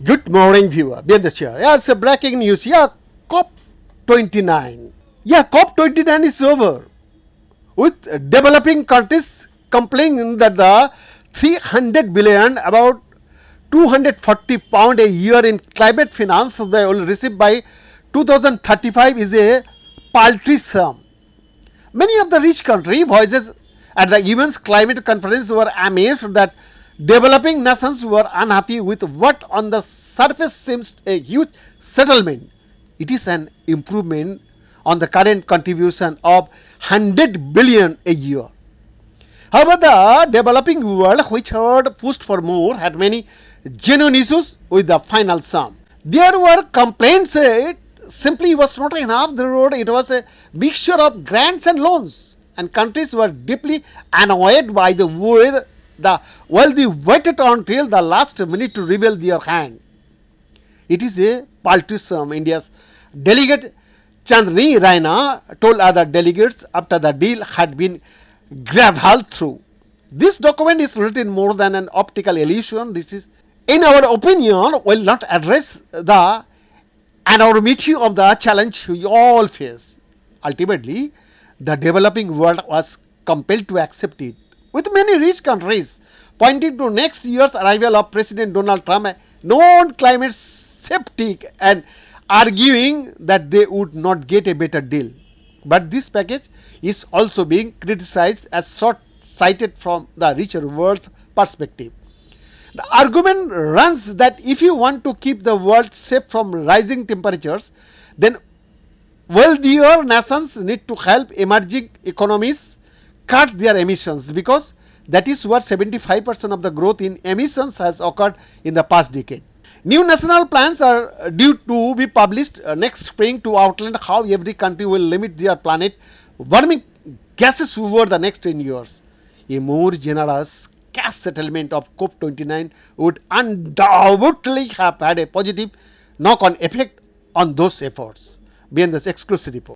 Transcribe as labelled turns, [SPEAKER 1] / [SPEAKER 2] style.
[SPEAKER 1] Good morning, viewer. Be in the chair. Yes, breaking news. COP29. COP29 is over, with developing countries complaining that the 300 billion, about 240 pound a year in climate finance they will receive by 2035 is a paltry sum. Many of the rich country voices at the UN's climate conference were amazed that developing nations were unhappy with what on the surface seems a huge settlement. It is an improvement on the current contribution of 100 billion a year. However, the developing world, which had pushed for more, had many genuine issues with the final sum. There were complaints it simply was not enough. It was a mixture of grants and loans, and countries were deeply annoyed by the way the wealthy waited until the last minute to reveal their hand. It is a paltry sum. India's delegate Chandni Raina told other delegates after the deal had been gravelled through. This document is written more than an optical illusion. This is, in our opinion, will not address the enormity of the challenge we all face. Ultimately, the developing world was compelled to accept it, with many rich countries pointing to next year's arrival of President Donald Trump, a known climate skeptic, and arguing that they would not get a better deal. But this package is also being criticized as short-sighted from the richer world's perspective. The argument runs that if you want to keep the world safe from rising temperatures, then wealthier nations need to help emerging economies cut their emissions, because that is where 75% of the growth in emissions has occurred in the past decade. New national plans are due to be published next spring to outline how every country will limit their planet warming gases over the next 10 years. A more generous cash settlement of COP29 would undoubtedly have had a positive knock-on effect on those efforts. Beyond this exclusive report.